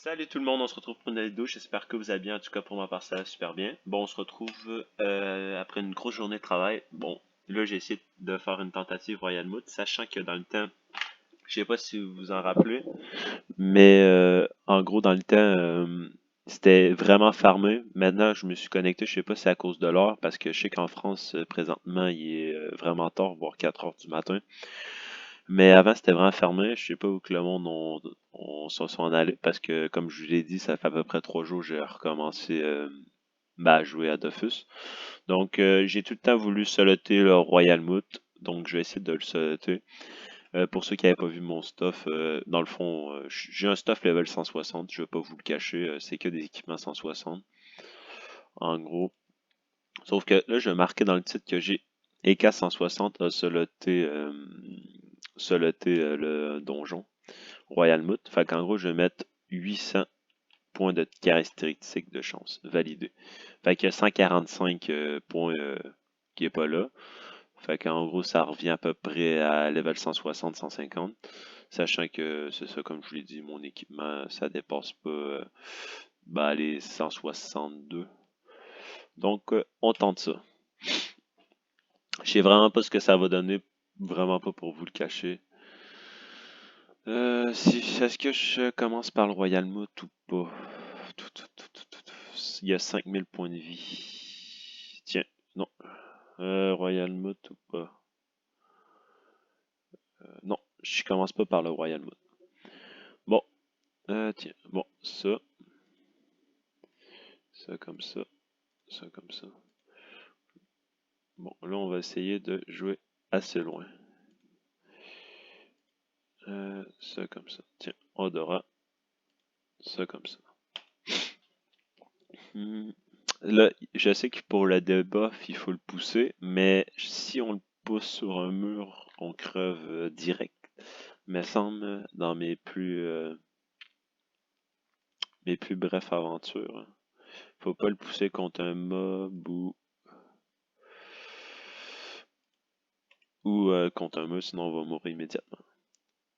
Salut tout le monde, on se retrouve pour une nouvelle vidéo, j'espère que vous allez bien, en tout cas pour ma part ça va super bien. Bon, on se retrouve après une grosse journée de travail. Bon, là j'ai essayé de faire une tentative Royal Mode, sachant que dans le temps, je sais pas si vous vous en rappelez, mais en gros dans le temps, c'était vraiment farmé. Maintenant je me suis connecté, je sais pas si c'est à cause de l'heure, parce que je sais qu'en France présentement il est vraiment tard, voire 4 heures du matin. Mais avant, c'était vraiment fermé. Je sais pas où que le monde s'en sont allés parce que, comme je vous l'ai dit, ça fait à peu près 3 jours que j'ai recommencé à jouer à Dofus. Donc, j'ai tout le temps voulu soloter le Royal Moot. Donc, je vais essayer de le soloter. Pour ceux qui n'avaient pas vu mon stuff, dans le fond, j'ai un stuff level 160. Je vais pas vous le cacher. C'est que des équipements 160. En gros. Sauf que là, je vais marquer dans le titre que j'ai EK 160 a soloté le donjon. Royal Moot. Fait qu'en gros, je vais mettre 800 points de caractéristiques de chance. Validé. Fait qu'il y a 145 points qui est pas là. Fait qu'en gros, ça revient à peu près à level 160-150. Sachant que c'est ça, comme je vous l'ai dit, mon équipement, ça dépasse pas les 162. Donc, on tente ça. Je sais vraiment pas ce que ça va donner. Vraiment pas pour vous le cacher. Est-ce que je commence par le Royal Moot ou pas? Il y a 5000 points de vie. Tiens, non. Royal Moot ou pas? Non, je commence pas par le Royal Moot. Bon, tiens, bon, ça comme ça comme ça. Bon, là on va essayer de jouer assez loin. Ça comme ça. Tiens, Odora. Ça comme ça. Là, je sais que pour le debuff, il faut le pousser, mais si on le pousse sur un mur, on creve direct. Me semble, dans mes plus brefs aventures. Faut pas le pousser contre un mob ou contre un mur, sinon on va mourir immédiatement.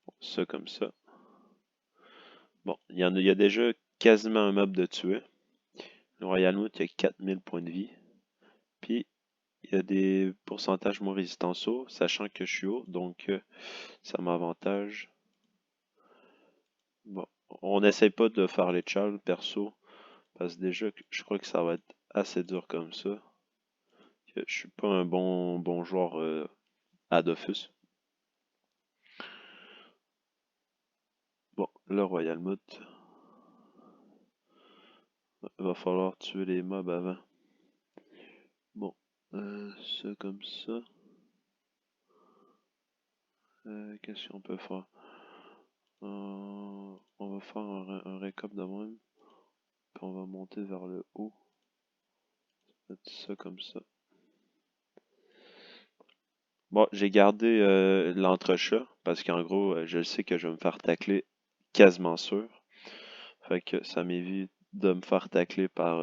Bon, ça comme ça. Bon, il y a déjà quasiment un mob de tuer. Le Royal Moot, il y a 4000 points de vie. Puis, il y a des pourcentages moins résistants au, sachant que je suis haut, donc ça m'avantage. Bon, on n'essaye pas de faire les charles perso, parce que déjà, je crois que ça va être assez dur comme ça. Je suis pas un bon joueur à Dofus. Bon, le Royal Moot. Va falloir tuer les mobs avant. Bon, ça comme ça. Qu'est-ce qu'on peut faire? On va faire un récap de même. Puis on va monter vers le haut. Mettre ça comme ça. Bon, j'ai gardé l'entrechat parce qu'en gros, je sais que je vais me faire tacler quasiment sûr. Fait que ça m'évite de me faire tacler par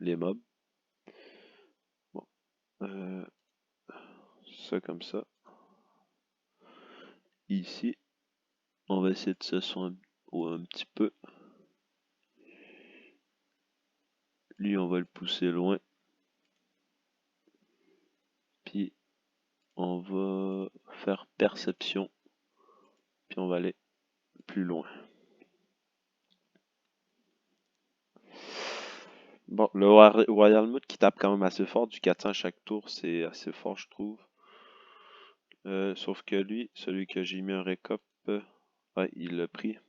les mobs. Bon, euh, ça comme ça. Ici, on va essayer de se soigner un petit peu. Lui, on va le pousser loin. Puis, on va faire perception. Puis, on va aller plus loin. Bon, le Royal Mood qui tape quand même assez fort, du 400 à chaque tour, c'est assez fort, je trouve. Sauf que lui, celui que j'ai mis un récop, ouais, il l'a pris.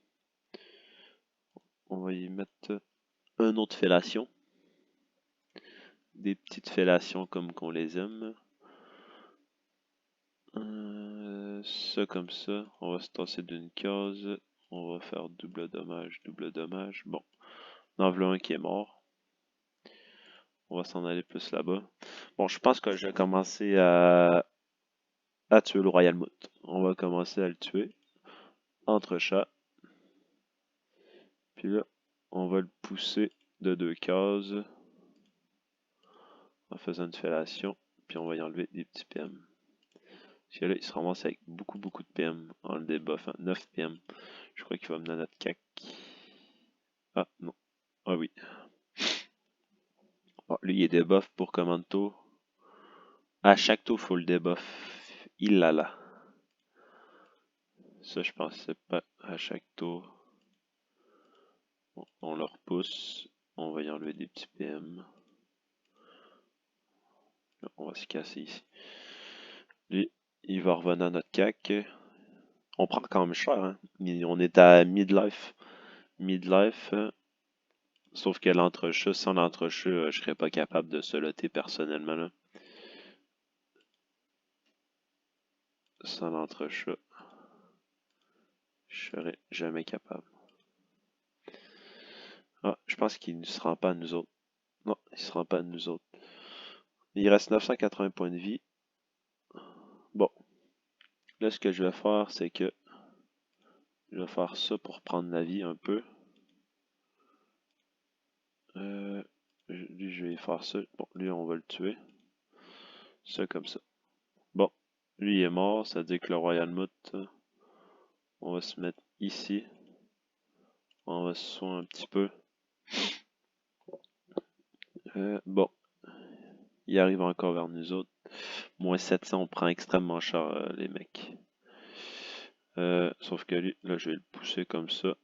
On va y mettre un autre fellation. Des petites fellations comme qu'on les aime. Ça comme ça. On va se tasser d'une case. On va faire double dommage, double dommage. Bon, on en voilà un qui est mort. On va s'en aller plus là-bas. Bon, je pense que je vais commencer à tuer le Royal Moot. On va commencer à le tuer. Entre chats. Puis là, on va le pousser de 2 cases. En faisant une fellation. Puis on va y enlever des petits PM. Parce que là, il se ramasse avec beaucoup de PM en le débuffant. 9 PM. Je crois qu'il va mener à notre cac. Ah, non. Ah oui. Bon, lui, il est debuff pour command tour. À chaque tour, faut le debuff. Il l'a là. Ça, je pensais pas à chaque tour. Bon, on le repousse. On va y enlever des petits PM. Là, on va se casser ici. Lui, il va revenir à notre CAC. On prend quand même cher, hein. On est à midlife. Midlife. Sauf que l'entrechat, sans l'entrechat, je serais pas capable de se loter personnellement, là. Sans l'entrechat, je serais jamais capable. Ah, je pense qu'il ne se rend pas à nous autres. Non, il se rend pas à nous autres. Il reste 980 points de vie. Bon, là, ce que je vais faire, c'est que je vais faire ça pour prendre la vie un peu. Lui, je vais faire ça. Bon, lui, on va le tuer. Ça comme ça. Bon, lui, il est mort. Ça veut dire que le Royal Moot, on va se mettre ici. On va se soigner un petit peu. Bon, il arrive encore vers nous autres. Moins 700, on prend extrêmement cher, les mecs. Sauf que lui, là, je vais le pousser comme ça.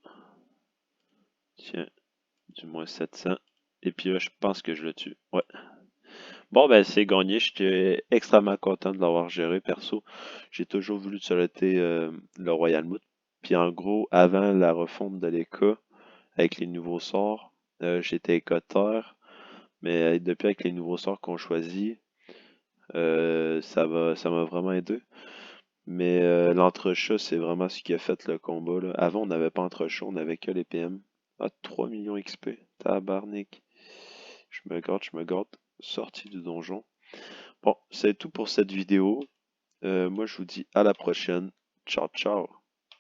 Tiens, du moins 700. Et puis là, je pense que je le tue. Ouais. Bon, ben, c'est gagné. J'étais extrêmement content de l'avoir géré, perso. J'ai toujours voulu soloter le Royal Moot. Puis en gros, avant la refonte de l'EK, avec les nouveaux sorts, j'étais écoteur. Mais depuis avec les nouveaux sorts qu'on choisit, ça m'a vraiment aidé. Mais l'entrechat, c'est vraiment ce qui a fait le combat, là. Avant, on n'avait pas entrechat, on avait que les PM. Ah, 3 millions XP. Tabarnak. Je me garde. Sorti du donjon. Bon, c'est tout pour cette vidéo. Moi, je vous dis à la prochaine. Ciao, ciao.